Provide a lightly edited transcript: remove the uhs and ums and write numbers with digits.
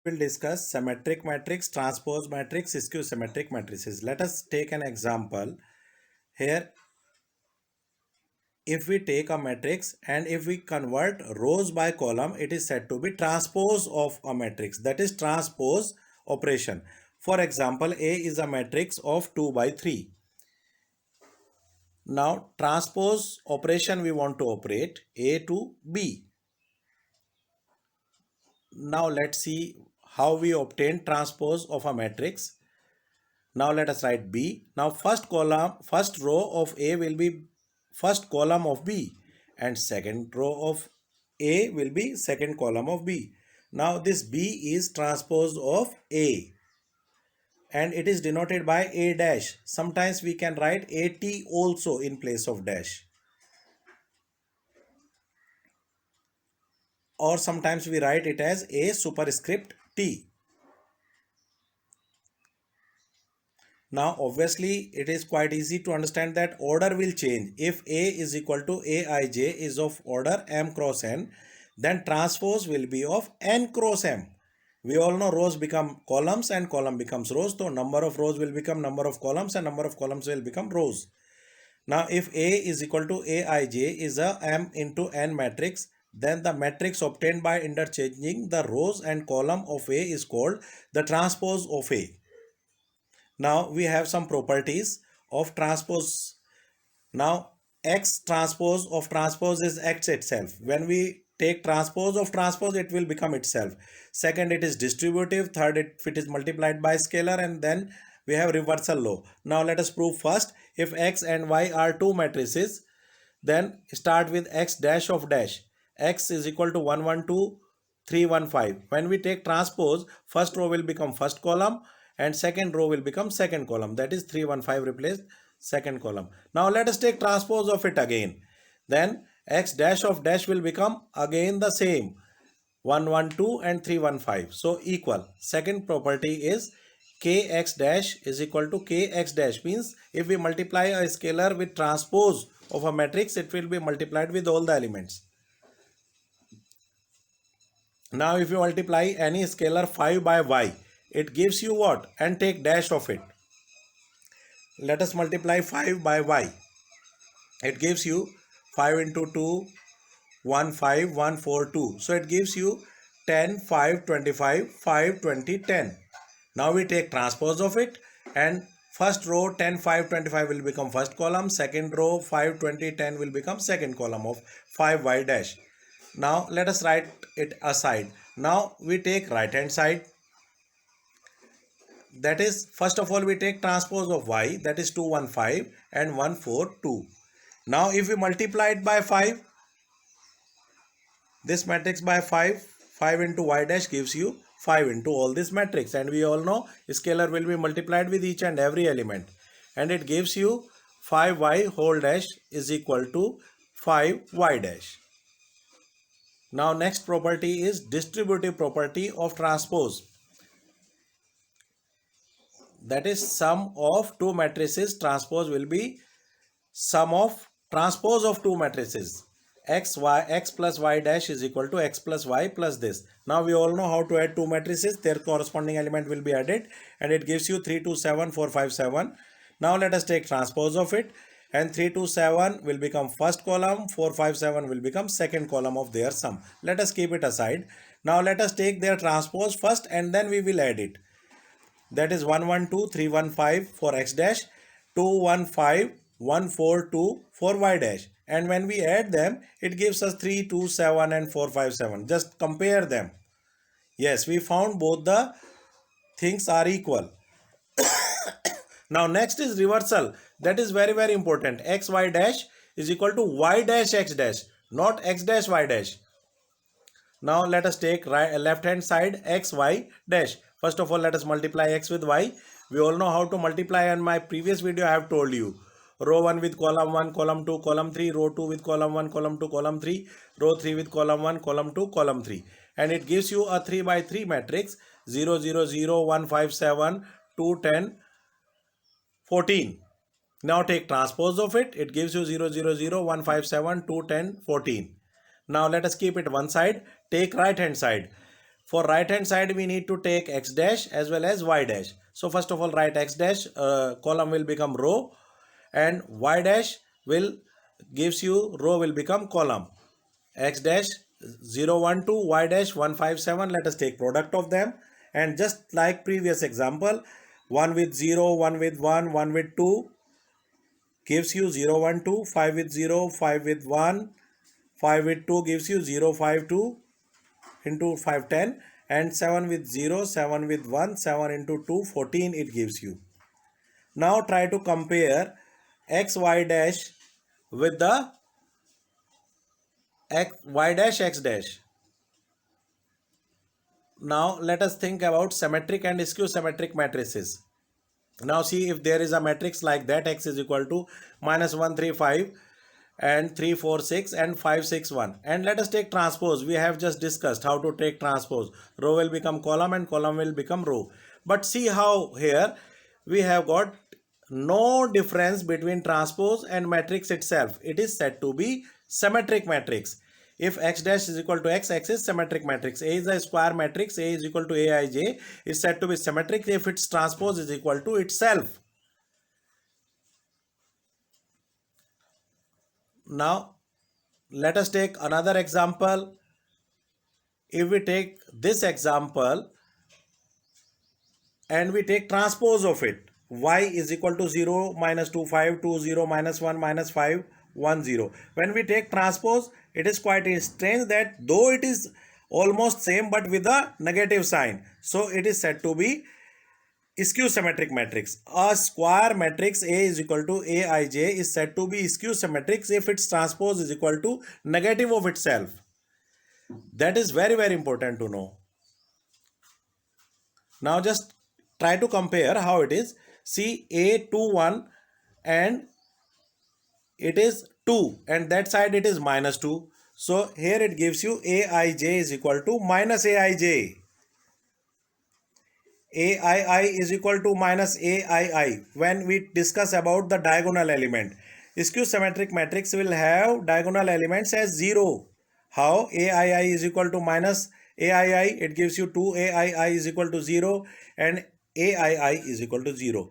We'll discuss symmetric matrix, transpose matrix, skew symmetric matrices. Let us take an example. Here, if we take a matrix and if we convert rows by column, it is said to be transpose of a matrix. That is transpose operation. For example, A is a matrix of 2 by 3. Now, transpose operation we want to operate A to B. Now, let's see how we obtain transpose of a matrix. Now let us write B. Now first row of A will be first column of B and second row of A will be second column of B. Now this B is transpose of A and it is denoted by A dash. Sometimes we can write AT also in place of dash. Or sometimes we write it as A superscript T. Now obviously it is quite easy to understand that order will change. If A is equal to Aij is of order m cross n, then transpose will be of n cross m. We all know rows become columns and column becomes rows. So number of rows will become number of columns and number of columns will become rows. Now if A is equal to Aij is a m into n matrix, then the matrix obtained by interchanging the rows and column of A is called the transpose of A. Now we have some properties of transpose. Now X transpose of transpose is X itself. When we take transpose of transpose, it will become itself. Second, it is distributive. Third, if it is multiplied by scalar, and then we have reversal law. Now let us prove first. If X and Y are two matrices, then start with X dash of dash. X is equal to 1 1 2 3 1 5. When we take transpose, first row will become first column and second row will become second column. That is 3 1 5 replaced second column. Now let us take transpose of it again. Then X dash of dash will become again the same. 1 1 2 and 3 1 5. So equal. Second property is kx dash is equal to kx dash, means if we multiply a scalar with transpose of a matrix, it will be multiplied with all the elements. Now if you multiply any scalar 5 by y, it gives you what? And take dash of it. Let us multiply 5 by y. It gives you 5 into 2, 1 5 1 4 2. So it gives you 10 5 25 5 20 10. Now we take transpose of it and first row 10 5 25 will become first column, second row 5 20 10 will become second column of 5y dash. Now let us write it aside. Now we take right hand side. That is, first of all we take transpose of y, that is 2 1 5 and 1 4 2. Now if we multiply it by 5, this matrix by 5, 5 into y dash gives you 5 into all this matrix, and we all know scalar will be multiplied with each and every element, and it gives you 5y whole dash is equal to 5y dash. Now next property is distributive property of transpose. That is, sum of two matrices transpose will be sum of transpose of two matrices. X plus y dash is equal to x plus y plus this. Now we all know how to add two matrices. Their corresponding element will be added and it gives you 3 2 7 4 5 7. Now let us take transpose of it, and 3 2 7 will become first column, 4 5 7 will become second column of their sum. Let us keep it aside. Now let us take their transpose first and then we will add it. That is 1 1 2 3 1 5 for x dash, 2 1 5 1 4 2 for y dash, and when we add them it gives us 3 2 7 and 4 5 7. Just compare them. Yes, we found both the things are equal. Now next is reversal. That is very very important. X y dash is equal to y dash x dash, not x dash y dash. Now let us take left hand side x y dash. First of all, let us multiply x with y. We all know how to multiply, and my previous video I have told you. Row 1 with column 1, column 2, column 3, row 2 with column 1, column 2, column 3, row 3 with column 1, column 2, column 3. And it gives you a 3 by 3 matrix 0 0 0 1 5 7 2 10 14. Now take transpose of it. It gives you 0 0 0 1 5 7 2 10 14. Now let us keep it one side. Take right hand side. For right hand side we need to take x dash as well as y dash. So first of all write x dash, column will become row, and y dash will gives you row will become column. X dash 0 1 2, y dash 1 5 7. Let us take product of them, and just like previous example, 1 with 0, 1 with 1, 1 with 2 gives you 0 1 2, 5 with 0, 5 with 1, 5 with 2 gives you 0 5 2 into 5 10, and 7 with 0, 7 with 1, 7 into 2 14 it gives you. Now try to compare x y dash with the x y dash x dash. Now let us think about symmetric and skew symmetric matrices. Now see, if there is a matrix like that, x is equal to minus 1 3 5 and 3 4 6 and 5 6 1, and let us take transpose. We have just discussed how to take transpose. Row will become column and column will become row. But see how here we have got no difference between transpose and matrix itself. It is said to be symmetric matrix. If x dash is equal to x, x is symmetric matrix. A is a square matrix, A is equal to Aij, is said to be symmetric if its transpose is equal to itself. Now let us take another example. If we take this example and we take transpose of it, y is equal to 0 minus 2 5 2 0 minus 1 minus 5 1 0. When we take transpose, it is quite strange that though it is almost same but with a negative sign, so it is said to be skew symmetric matrix. A square matrix A is equal to Aij is said to be skew symmetric if its transpose is equal to negative of itself. That is very very important to know. Now just try to compare how it is. See, A 2 1 and it is 2, and that side it is minus 2. So here it gives you Aij is equal to minus Aij. Aii is equal to minus Aii when we discuss about the diagonal element. Skew symmetric matrix will have diagonal elements as 0. How? Aii is equal to minus Aii, it gives you 2 Aii is equal to 0 and Aii is equal to 0.